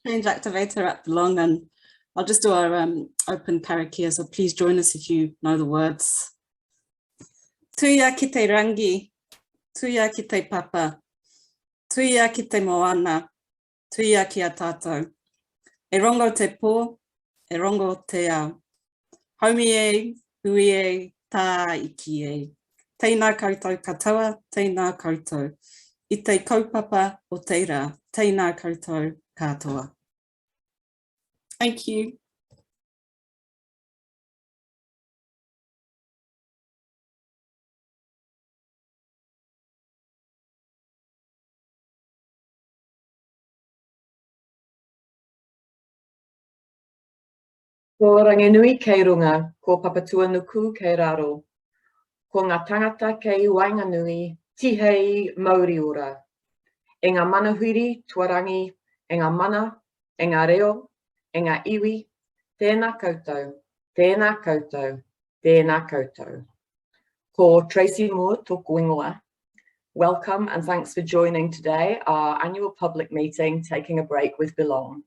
change activator at Belong, and I'll just do our open karakia, so please join us if you know the words. Tuia ki te rangi, tuia ki te papa, tuia ki te moana, tuia ki a tātou. E rongo te pō, e rongo te ao. Haumi e, hui e, tā iki e. Tēnā koutou katoa, tēnā koutou. I te kaupapa o te rā, tēnā koutou katoa. Thank you. Ko ranginui kei runga, ko papatua nuku kei raro. Ko ngā tangata kei Wainganui, tihei Mauri ora. E ngā manahuri tuarangi, e ngā mana, e ngā reo, e ngā iwi, tēnā koutou, tēnā koutou, tēnā koutou. Ko Tracy Moore tōku ingoa. Welcome and thanks for joining today, our annual public meeting, Taking a Break with Belong.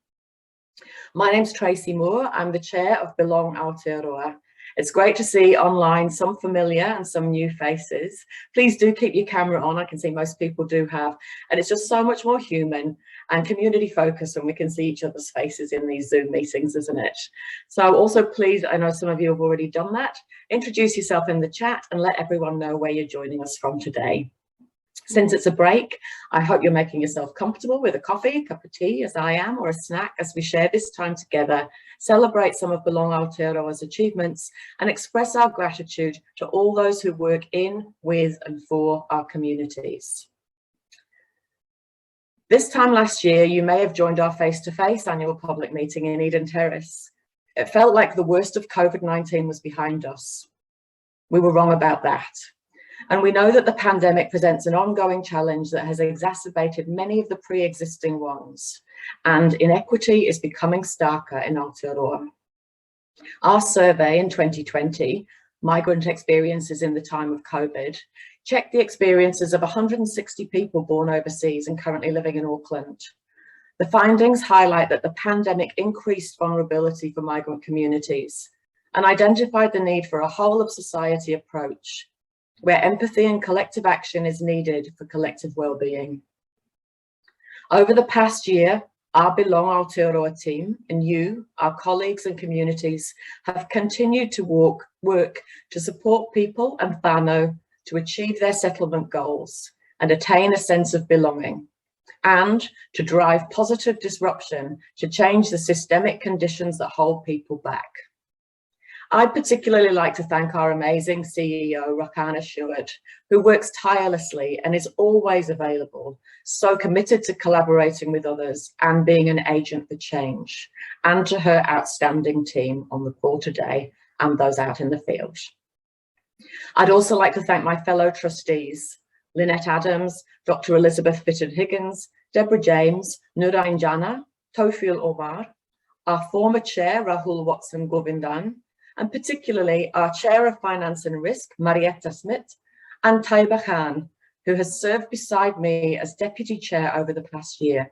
My name's Tracy Moore. I'm the chair of Belong Aotearoa. It's great to see online some familiar and some new faces. Please do keep your camera on. I can see most people do have, and it's just so much more human and community focused when we can see each other's faces in these Zoom meetings, isn't it? So also please, I know some of you have already done that, introduce yourself in the chat and let everyone know where you're joining us from today. Since it's a break, I hope you're making yourself comfortable with a coffee, a cup of tea, as I am, or a snack as we share this time together, celebrate some of Belong Aotearoa's achievements, and express our gratitude to all those who work in, with, and for our communities. This time last year, you may have joined our face-to-face annual public meeting in Eden Terrace. It felt like the worst of COVID-19 was behind us. We were wrong about that. And we know that the pandemic presents an ongoing challenge that has exacerbated many of the pre-existing ones, and inequity is becoming starker in Aotearoa. Our survey in 2020, Migrant Experiences in the Time of COVID, checked the experiences of 160 people born overseas and currently living in Auckland. The findings highlight that the pandemic increased vulnerability for migrant communities and identified the need for a whole of society approach, where empathy and collective action is needed for collective well-being. Over the past year, our Belong Aotearoa team and you, our colleagues and communities, have continued to work to support people and whānau to achieve their settlement goals and attain a sense of belonging, and to drive positive disruption to change the systemic conditions that hold people back. I'd particularly like to thank our amazing CEO, Rakana Stewart, who works tirelessly and is always available, so committed to collaborating with others and being an agent for change, and to her outstanding team on the call today and those out in the field. I'd also like to thank my fellow trustees, Lynette Adams, Dr. Elizabeth Fitton-Higgins, Deborah James, Nurain Jana, Tofil Omar, our former chair, Rahul Watson-Govindan, and particularly our Chair of Finance and Risk, Marietta Smith, and Taiba Khan, who has served beside me as Deputy Chair over the past year.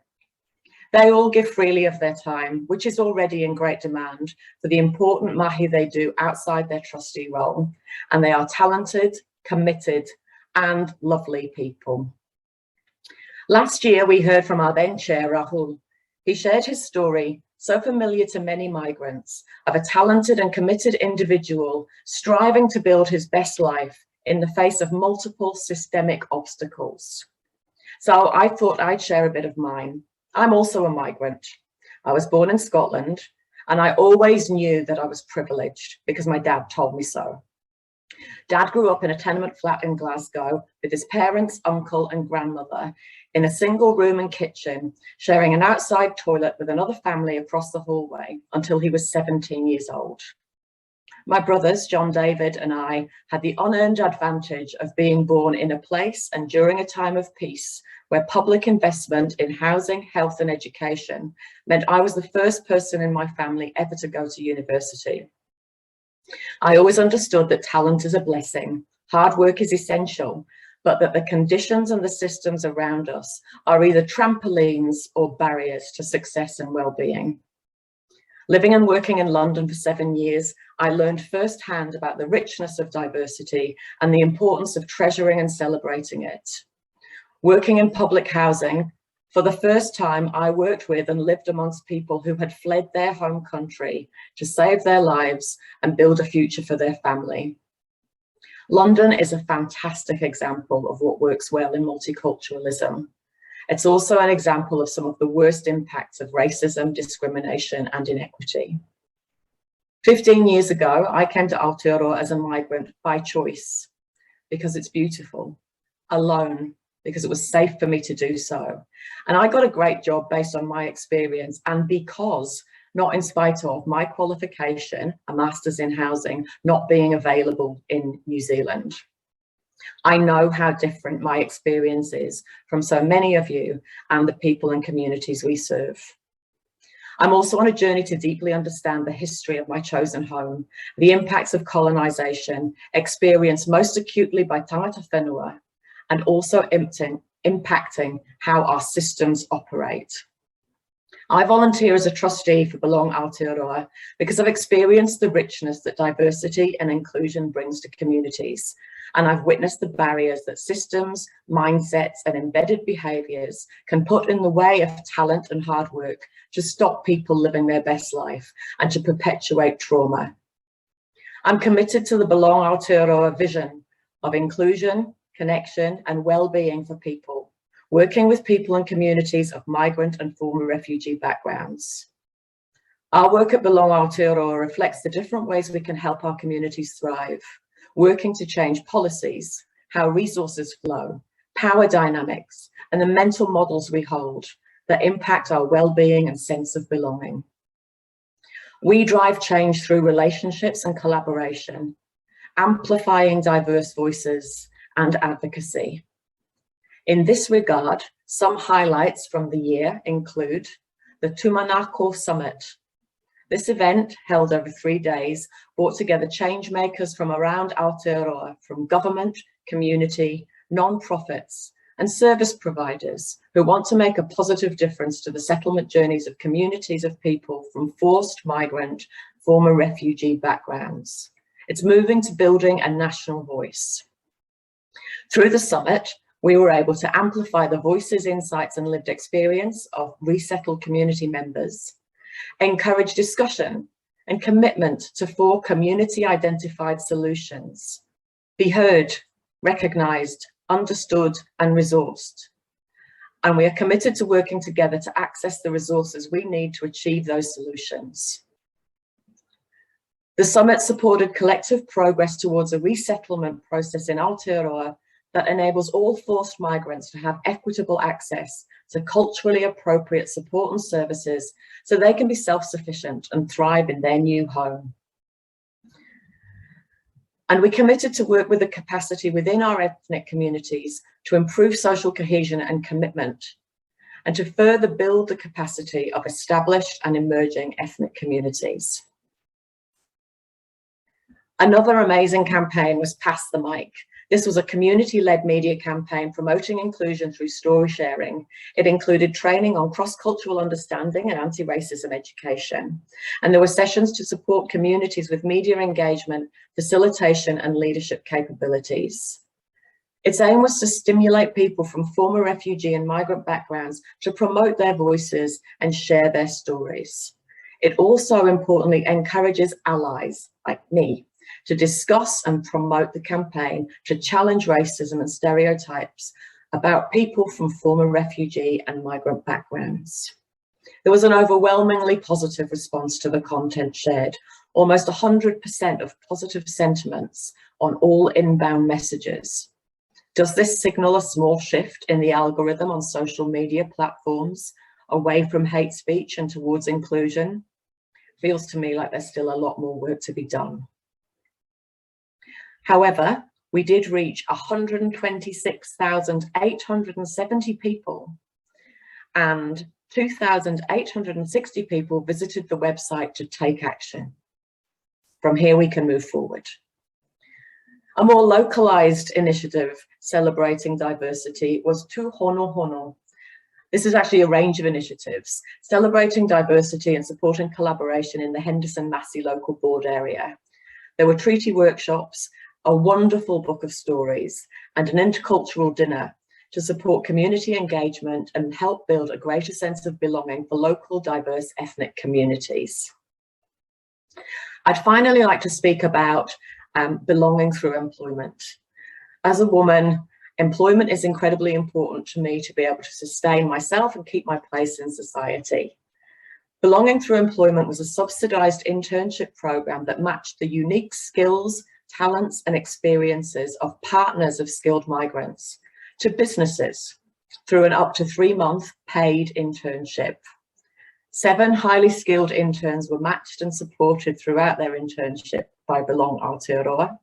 They all give freely of their time, which is already in great demand for the important mahi they do outside their trustee role, and they are talented, committed, and lovely people. Last year, we heard from our then Chair, Rahul. He shared his story, so familiar to many migrants, of a talented and committed individual striving to build his best life in the face of multiple systemic obstacles. So I thought I'd share a bit of mine. I'm also a migrant. I was born in Scotland, and I always knew that I was privileged because my dad told me so. Dad grew up in a tenement flat in Glasgow with his parents, uncle, and grandmother in a single room and kitchen, sharing an outside toilet with another family across the hallway until he was 17 years old. My brothers, John David and I, had the unearned advantage of being born in a place and during a time of peace where public investment in housing, health, and education meant I was the first person in my family ever to go to university. I always understood that talent is a blessing, hard work is essential, but that the conditions and the systems around us are either trampolines or barriers to success and well-being. Living and working in London for 7 years, I learned firsthand about the richness of diversity and the importance of treasuring and celebrating it. Working in public housing, for the first time, I worked with and lived amongst people who had fled their home country to save their lives and build a future for their family. London is a fantastic example of what works well in multiculturalism. It's also an example of some of the worst impacts of racism, discrimination, and inequity. 15 years ago, I came to Aotearoa as a migrant by choice, because it's beautiful, alone, because it was safe for me to do so. And I got a great job based on my experience and because, not in spite of, my qualification, a master's in housing, not being available in New Zealand. I know how different my experience is from so many of you and the people and communities we serve. I'm also on a journey to deeply understand the history of my chosen home, the impacts of colonisation, experienced most acutely by tangata whenua, and also impacting how our systems operate. I volunteer as a trustee for Belong Aotearoa because I've experienced the richness that diversity and inclusion brings to communities, and I've witnessed the barriers that systems, mindsets, and embedded behaviours can put in the way of talent and hard work to stop people living their best life and to perpetuate trauma. I'm committed to the Belong Aotearoa vision of inclusion, connection, and well-being for people, working with people and communities of migrant and former refugee backgrounds. Our work at Belong Aotearoa reflects the different ways we can help our communities thrive, working to change policies, how resources flow, power dynamics, and the mental models we hold that impact our well-being and sense of belonging. We drive change through relationships and collaboration, amplifying diverse voices and advocacy. In this regard, some highlights from the year include the Tumanako Summit. This event, held over 3 days, brought together change makers from around Aotearoa, from government, community, non-profits, and service providers who want to make a positive difference to the settlement journeys of communities of people from forced migrant, former refugee backgrounds. It's moving to building a national voice. Through the summit, we were able to amplify the voices, insights, and lived experience of resettled community members, encourage discussion and commitment to 4 community-identified solutions, be heard, recognised, understood, and resourced. And we are committed to working together to access the resources we need to achieve those solutions. The summit supported collective progress towards a resettlement process in Aotearoa that enables all forced migrants to have equitable access to culturally appropriate support and services so they can be self-sufficient and thrive in their new home. And we committed to work with the capacity within our ethnic communities to improve social cohesion and commitment, and to further build the capacity of established and emerging ethnic communities. Another amazing campaign was Pass the Mic. This was a community-led media campaign promoting inclusion through story sharing. It included training on cross-cultural understanding and anti-racism education. And there were sessions to support communities with media engagement, facilitation, and leadership capabilities. Its aim was to stimulate people from former refugee and migrant backgrounds to promote their voices and share their stories. It also importantly encourages allies like me to discuss and promote the campaign to challenge racism and stereotypes about people from former refugee and migrant backgrounds. There was an overwhelmingly positive response to the content shared, almost 100% of positive sentiments on all inbound messages. Does this signal a small shift in the algorithm on social media platforms away from hate speech and towards inclusion? Feels to me like there's still a lot more work to be done. However, we did reach 126,870 people, and 2,860 people visited the website to take action. From here, we can move forward. A more localized initiative celebrating diversity was Tu Hono Hono. This is actually a range of initiatives celebrating diversity and supporting collaboration in the Henderson Massey local board area. There were treaty workshops, a wonderful book of stories, and an intercultural dinner to support community engagement and help build a greater sense of belonging for local diverse ethnic communities. I'd finally like to speak about belonging through employment. As a woman, employment is incredibly important to me to be able to sustain myself and keep my place in society. Belonging through employment was a subsidised internship programme that matched the unique skills, talents and experiences of partners of skilled migrants to businesses through an up to 3-month paid internship. 7 highly skilled interns were matched and supported throughout their internship by Belong Aotearoa.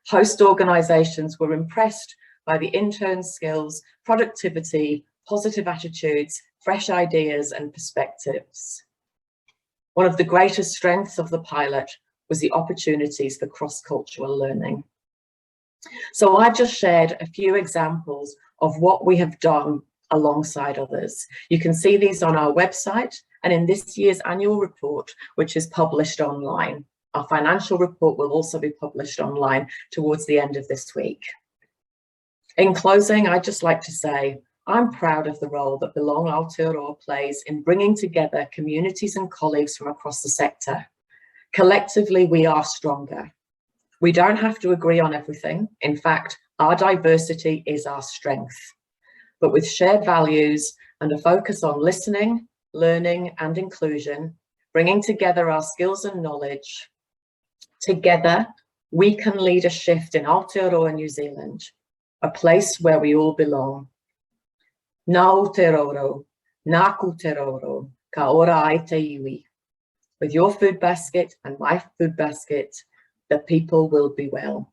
Host organisations were impressed by the interns' skills, productivity, positive attitudes, fresh ideas and perspectives. One of the greatest strengths of the pilot was the opportunities for cross-cultural learning. So I've just shared a few examples of what we have done alongside others. You can see these on our website and in this year's annual report, which is published online. Our financial report will also be published online towards the end of this week. In closing, I'd just like to say, I'm proud of the role that Belong Aotearoa plays in bringing together communities and colleagues from across the sector. Collectively, we are stronger. We don't have to agree on everything. In fact, our diversity is our strength. But with shared values and a focus on listening, learning and inclusion, bringing together our skills and knowledge, together we can lead a shift in Aotearoa, New Zealand, a place where we all belong. Nā o te roro, nā ku te roro, ka ora ai te iwi. With your food basket and my food basket, the people will be well.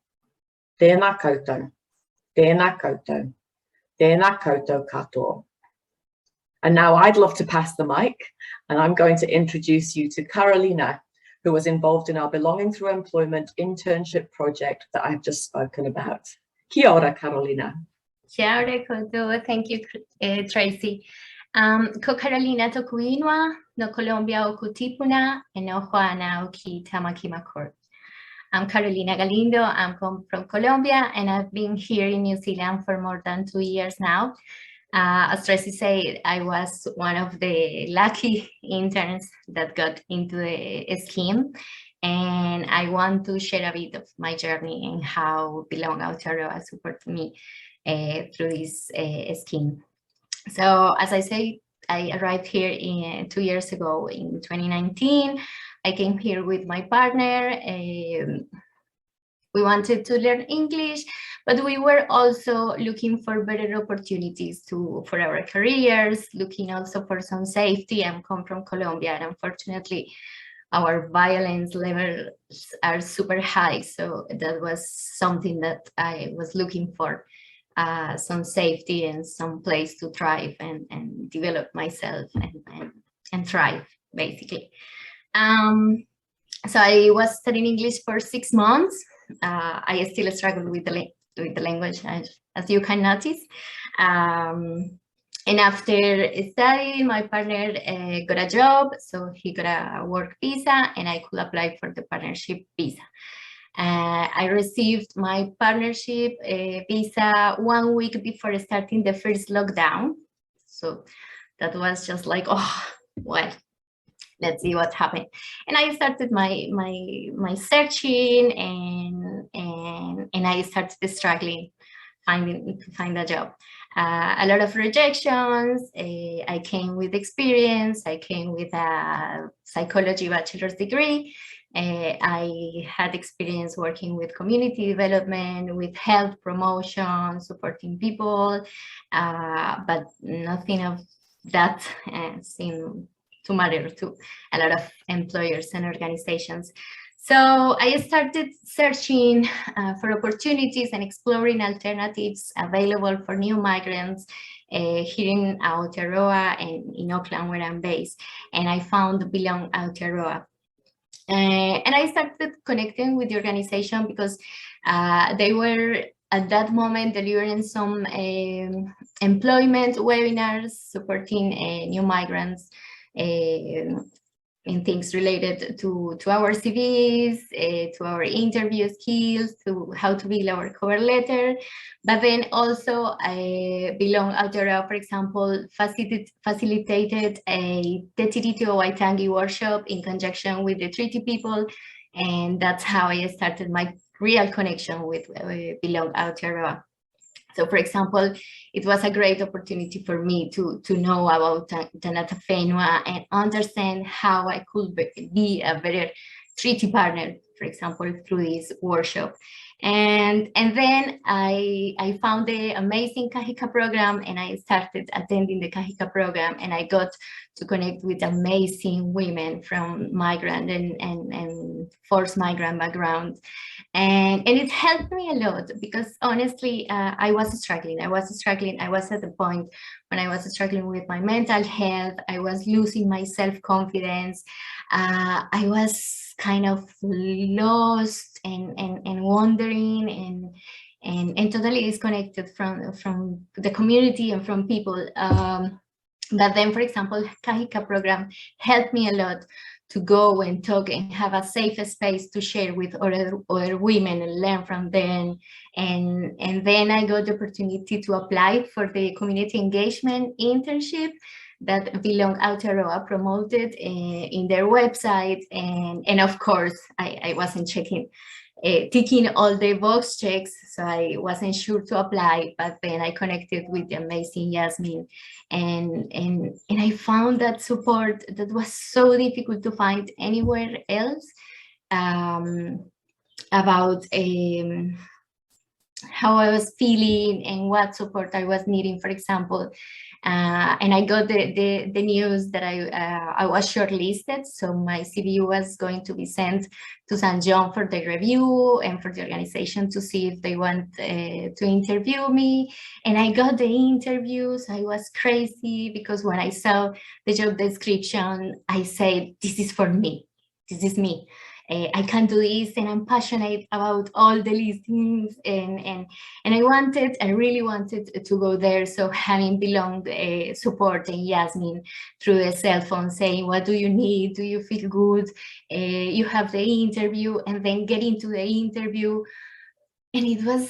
Tēnā koutou, tēnā koutou, tēnā koutou katoa. And now I'd love to pass the mic, and I'm going to introduce you to Carolina, who was involved in our Belonging Through Employment internship project that I've just spoken about. Kia ora, Carolina. Kia ora koutou. Thank you, Tracy. Ko Carolina toku ingoa, no Colombia o kutipuna, e no Juana o ki Tamakimakor. I'm Carolina Galindo. I'm from Colombia, and I've been here in New Zealand for more than 2 years now. As Tracy said, I was one of the lucky interns that got into the scheme, and I want to share a bit of my journey and how Belong Aotearoa supported me through this scheme. So, as I say, I arrived here 2 years ago in 2019. I came here with my partner. We wanted to learn English, but we were also looking for better opportunities for our careers, looking also for some safety. I come from Colombia, and unfortunately, our violence levels are super high. So that was something that I was looking for, some safety and some place to thrive and develop myself and thrive, basically. So I was studying English for 6 months. I still struggle with the language, as you can notice. And after studying, my partner got a job, so he got a work visa, and I could apply for the partnership visa. I received my partnership visa 1 week before starting the first lockdown. So that was just like, oh, well, let's see what happened. And I started my searching, and I started struggling to find a job. A lot of rejections. I came with experience. I came with a psychology bachelor's degree. I had experience working with community development, with health promotion, supporting people, but nothing of that seemed to matter to a lot of employers and organizations. So I started searching for opportunities and exploring alternatives available for new migrants here in Aotearoa and in Auckland, where I'm based. And I found Belong Aotearoa. And I started connecting with the organization because they were at that moment delivering some employment webinars supporting new migrants in things related to our CVs, to our interview skills, to how to build our cover letter. But then also Belong Aotearoa, for example, facilitated a Te Tiriti o Waitangi workshop in conjunction with the treaty people. And that's how I started my real connection with Belong Aotearoa. So, for example, it was a great opportunity for me to know about Tanata Whenua and understand how I could be a better treaty partner, for example, through this workshop. And then I found the amazing Kahika program, and I started attending the Kahika program, and I got to connect with amazing women from migrant and forced migrant backgrounds. And it helped me a lot because honestly, I was struggling. I was at the point when I was struggling with my mental health. I was losing my self-confidence. I was kind of lost and wandering and totally disconnected from the community and from people. But then, for example, Kahika program helped me a lot to go and talk and have a safe space to share with other women and learn from them. And then I got the opportunity to apply for the community engagement internship that Belong Aotearoa promoted in their website. And of course, I wasn't ticking all the box checks, so I wasn't sure to apply, but then I connected with the amazing Yasmin, and I found that support that was so difficult to find anywhere else, about how I was feeling and what support I was needing, for example. And I got the news that I was shortlisted, so my CV was going to be sent to St. John for the review and for the organization to see if they want to interview me. And I got the interviews. I was crazy because when I saw the job description, I said, this is for me. This is me. I can do this, and I'm passionate about all the listings, and I really wanted to go there. So having Belong support and Yasmin through the cell phone saying, what do you need? Do you feel good? You have the interview, and then get into the interview. And it was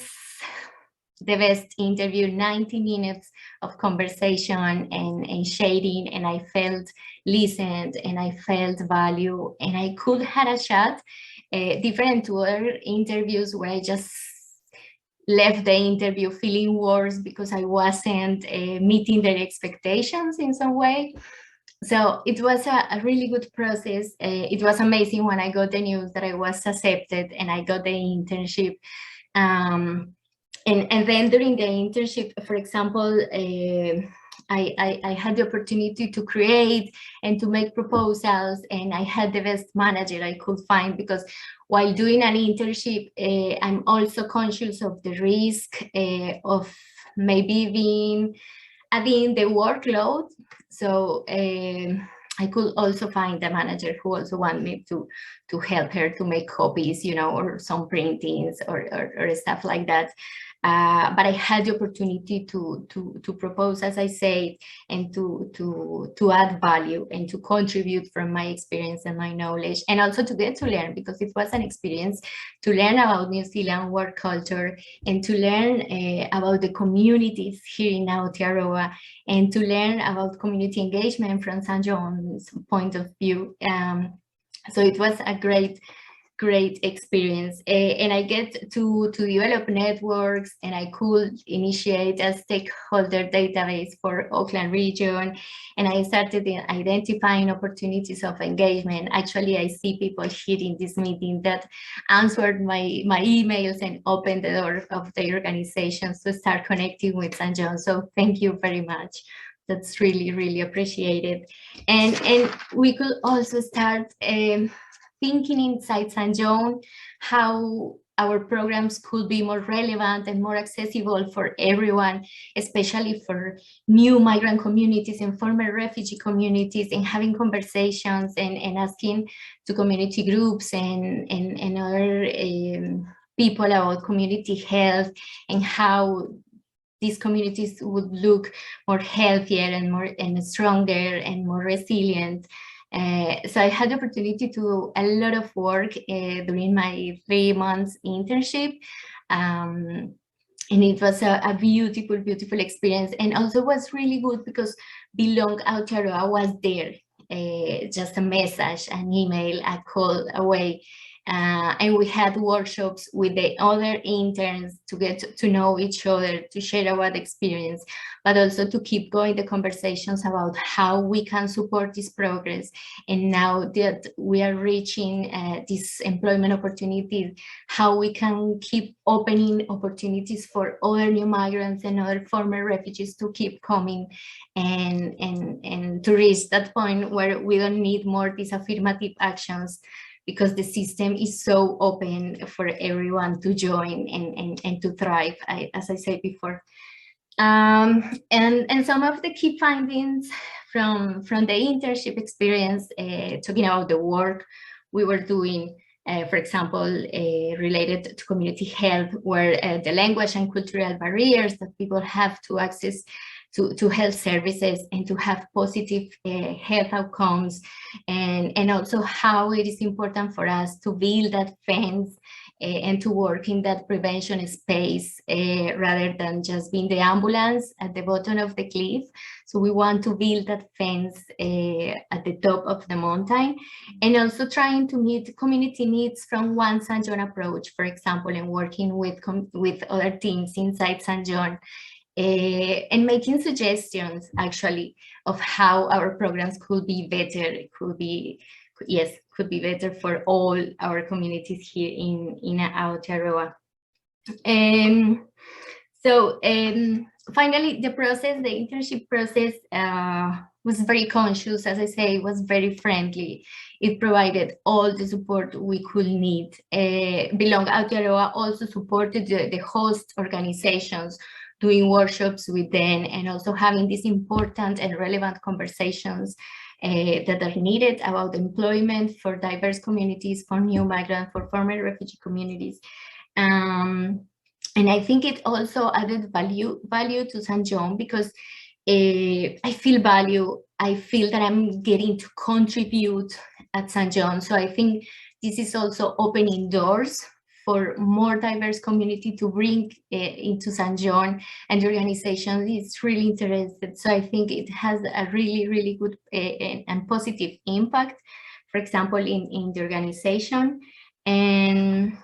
the best interview, 90 minutes of conversation and sharing, and I felt listened and I felt value, and I could have a chat different to other interviews where I just left the interview feeling worse because I wasn't meeting their expectations in some way. So it was a really good process. It was amazing when I got the news that I was accepted and I got the internship. And then during the internship, for example, I had the opportunity to create and to make proposals, and I had the best manager I could find, because while doing an internship, I'm also conscious of the risk of maybe adding the workload. So I could also find a manager who also wanted me to help her to make copies, or some printings or stuff like that. But I had the opportunity to propose, as I say, and to add value and to contribute from my experience and my knowledge, and also to get to learn, because it was an experience to learn about New Zealand work culture and to learn about the communities here in Aotearoa, and to learn about community engagement from St. John's point of view. So it was a great experience, and I get to develop networks, and I could initiate a stakeholder database for Auckland region, and I started identifying opportunities of engagement. Actually, I see people here in this meeting that answered my emails and opened the door of the organizations to start connecting with St. John. So thank you very much. That's really appreciated. And we could also start thinking inside St. John how our programs could be more relevant and more accessible for everyone, especially for new migrant communities and former refugee communities, and having conversations and asking to community groups and other people about community health and how these communities would look more healthier and stronger and more resilient. So I had the opportunity to do a lot of work during my 3 months internship. And it was a beautiful, beautiful experience. And also was really good because Belong Aotearoa was there, just a message, an email, a call away. And we had workshops with the other interns to get to know each other, to share our experience, but also to keep going the conversations about how we can support this progress. And now that we are reaching these employment opportunities, how we can keep opening opportunities for other new migrants and other former refugees to keep coming and to reach that point where we don't need more these affirmative actions, because the system is so open for everyone to join and to thrive, as I said before. And some of the key findings from the internship experience, talking about the work we were doing, for example, related to community health, where the language and cultural barriers that people have to access to health services and to have positive health outcomes, and also how it is important for us to build that fence and to work in that prevention space rather than just being the ambulance at the bottom of the cliff. So we want to build that fence at the top of the mountain, and also trying to meet community needs from one San John approach, for example, and working with other teams inside San John. And making suggestions actually of how our programs could be better, could be better for all our communities here in Aotearoa. So finally, the internship process was very conscious, as I say, was very friendly. It provided all the support we could need. Belong Aotearoa also supported the host organizations, doing workshops with them, and also having these important and relevant conversations that are needed about employment for diverse communities, for new migrants, for former refugee communities. And I think it also added value to San John, because I feel value. I feel that I'm getting to contribute at San John. So I think this is also opening doors for more diverse community to bring into San John, and the organization is really interested. So I think it has a really, really good and positive impact, for example, in the organization. And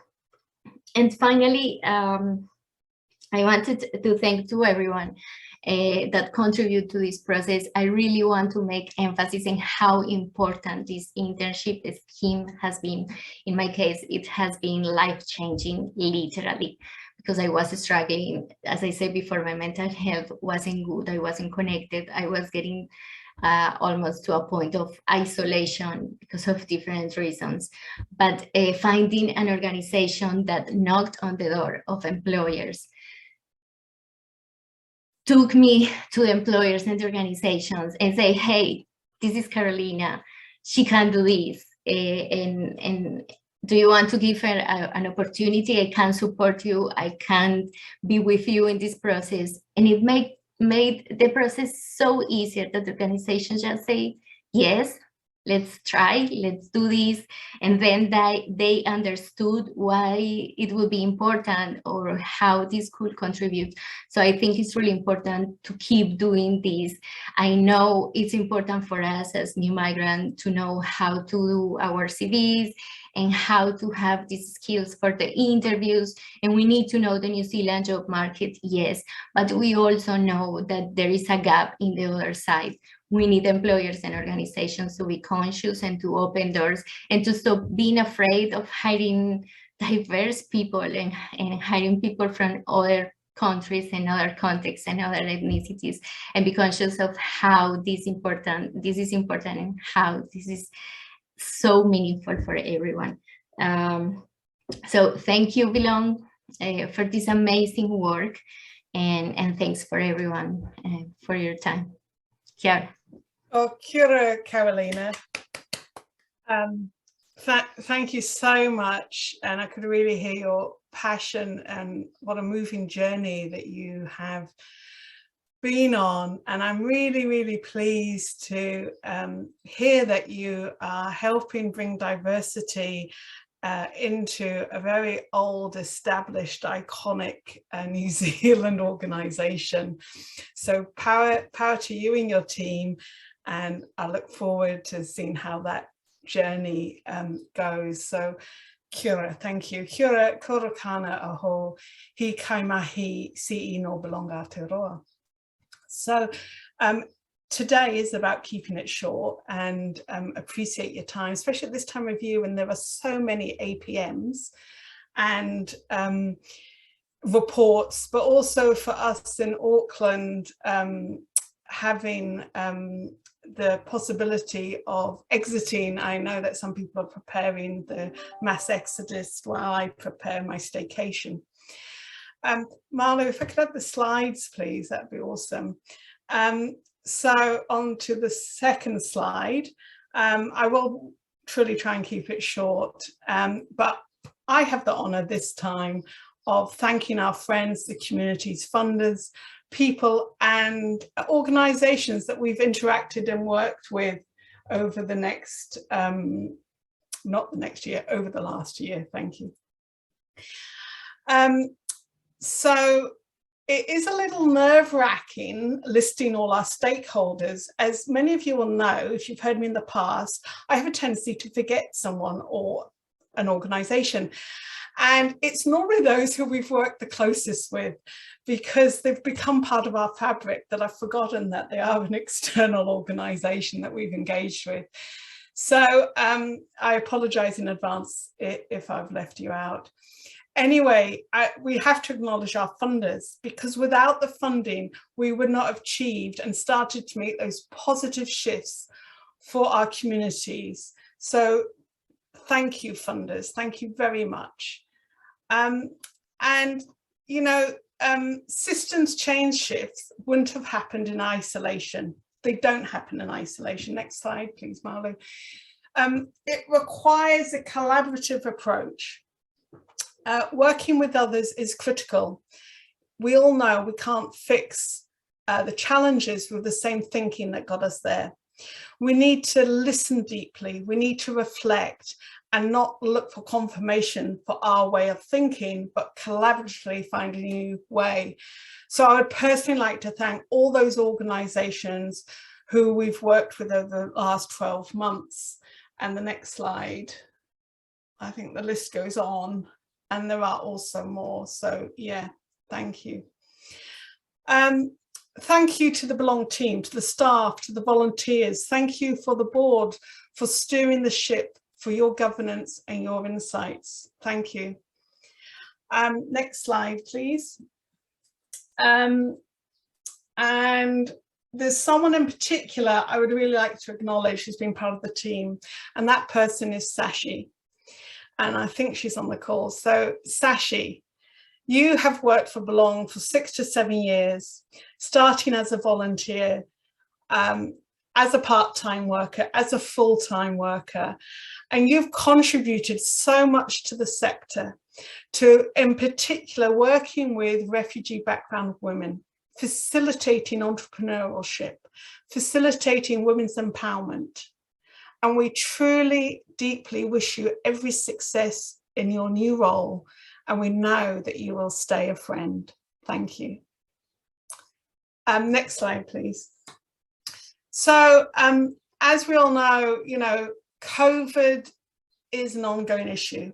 finally, I wanted to thank to everyone that contribute to this process. I really want to make emphasis in how important this internship scheme has been. In my case, it has been life-changing, literally, because I was struggling. As I said before, my mental health wasn't good. I wasn't connected. I was getting almost to a point of isolation because of different reasons. But finding an organization that knocked on the door of employers, took me to the employers and the organizations and say, hey, this is Carolina, she can do this. And do you want to give her an opportunity? I can support you. I can be with you in this process. And it made the process so easier that the organizations just say, yes, let's try, let's do this. And then they understood why it would be important or how this could contribute. So I think it's really important to keep doing this. I know it's important for us as new migrants to know how to do our CVs and how to have these skills for the interviews. And we need to know the New Zealand job market, yes, but we also know that there is a gap in the other side. We need employers and organizations to be conscious and to open doors and to stop being afraid of hiring diverse people and hiring people from other countries and other contexts and other ethnicities, and be conscious of how this is important and how this is so meaningful for everyone. So thank you, Belong, for this amazing work, and thanks for everyone for your time. Kiara. Oh, kia ora, Carolina. Thank you so much, and I could really hear your passion and what a moving journey that you have been on, and I'm really, really pleased to hear that you are helping bring diversity into a very old, established, iconic New Zealand organisation. So power to you and your team, and I look forward to seeing how that journey goes. So kia ora, thank you. Kia ora, kora kana aho, hi kaimahi si no Belong Aotearoa. So today is about keeping it short, and appreciate your time, especially at this time of year when there are so many APMs and reports, but also for us in Auckland, having the possibility of exiting. I know that some people are preparing the mass exodus while I prepare my staycation. Marlo, if I could have the slides, please, that'd be awesome. So on to the second slide. I will truly try and keep it short, but I have the honour this time of thanking our friends, the communities, funders, people and organisations that we've interacted and worked with over the next, not the next year, over the last year. Thank you. So it is a little nerve-wracking listing all our stakeholders. As many of you will know, if you've heard me in the past, I have a tendency to forget someone or an organisation. And it's normally those who we've worked the closest with, because they've become part of our fabric that I've forgotten that they are an external organisation that we've engaged with. So I apologise in advance if I've left you out. Anyway, we have to acknowledge our funders, because without the funding, we would not have achieved and started to make those positive shifts for our communities. So thank you, funders. Thank you very much. And, you know, systems change shifts wouldn't have happened in isolation. They don't happen in isolation. Next slide, please, Marlo. It requires a collaborative approach. Working with others is critical. We all know we can't fix the challenges with the same thinking that got us there. We need to listen deeply. We need to reflect and not look for confirmation for our way of thinking, but collaboratively find a new way. So I would personally like to thank all those organisations who we've worked with over the last 12 months. And the next slide, I think the list goes on. And there are also more, so yeah, thank you. Thank you to the Belong team, to the staff, to the volunteers. Thank you for the board for steering the ship, for your governance and your insights. Thank you. Next slide, please. And there's someone in particular I would really like to acknowledge who's been part of the team, and that person is Sashi. And I think she's on the call. So Sashi, you have worked for Belong for 6 to 7 years, starting as a volunteer, as a part-time worker, as a full-time worker, and you've contributed so much to the sector, to, in particular, working with refugee background women, facilitating entrepreneurship, facilitating women's empowerment. And we truly, deeply wish you every success in your new role. And we know that you will stay a friend. Thank you. Next slide, please. So as we all know, you know, COVID is an ongoing issue,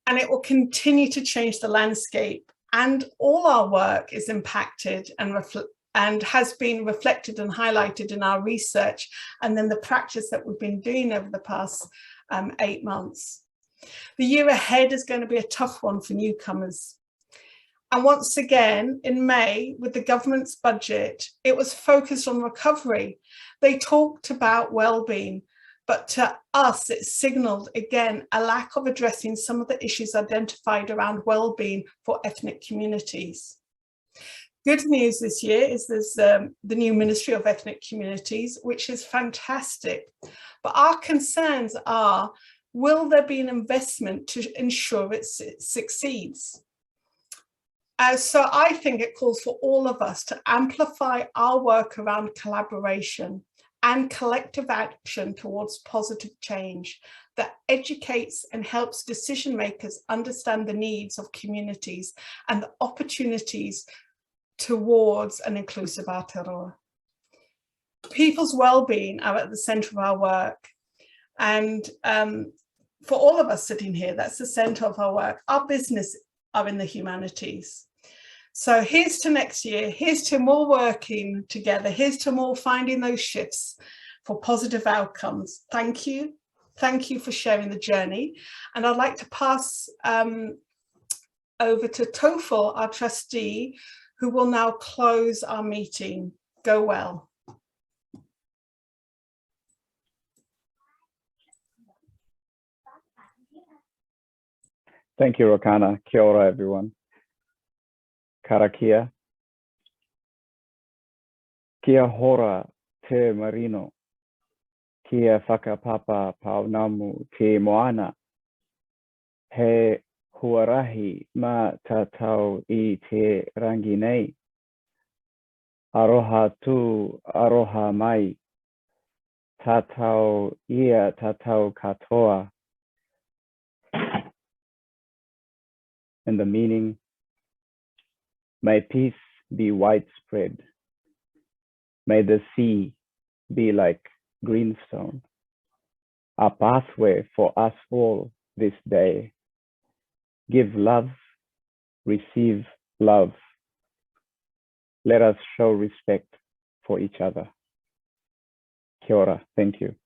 and it will continue to change the landscape, and all our work is impacted and has been reflected and highlighted in our research and then the practice that we've been doing over the past 8 months. The year ahead is going to be a tough one for newcomers. And once again, in May, with the government's budget, it was focused on recovery. They talked about well-being, But to us, it signalled, again, a lack of addressing some of the issues identified around well-being for ethnic communities. Good news this year is there's the new Ministry of Ethnic Communities, which is fantastic. But our concerns are, will there be an investment to ensure it succeeds? So I think it calls for all of us to amplify our work around collaboration and collective action towards positive change that educates and helps decision makers understand the needs of communities and the opportunities towards an inclusive Aotearoa. People's well-being are at the centre of our work, and for all of us sitting here, that's the centre of our work. Our business are in the humanities. So here's to next year, here's to more working together, here's to more finding those shifts for positive outcomes. Thank you. Thank you for sharing the journey. And I'd like to pass over to Tofel, our trustee, who will now close our meeting. Go well. Thank you, Rokana. Kia ora, everyone. Karakia. Kia hora te marino. Kia whakapapa paunamu te moana. He huarahi ma tatau I te rangi nei. Aroha tu, aroha mai. Tatau ia, tatau katoa. And the meaning, may peace be widespread. May the sea be like greenstone, a pathway for us all this day. Give love, receive love. Let us show respect for each other. Kia ora, thank you.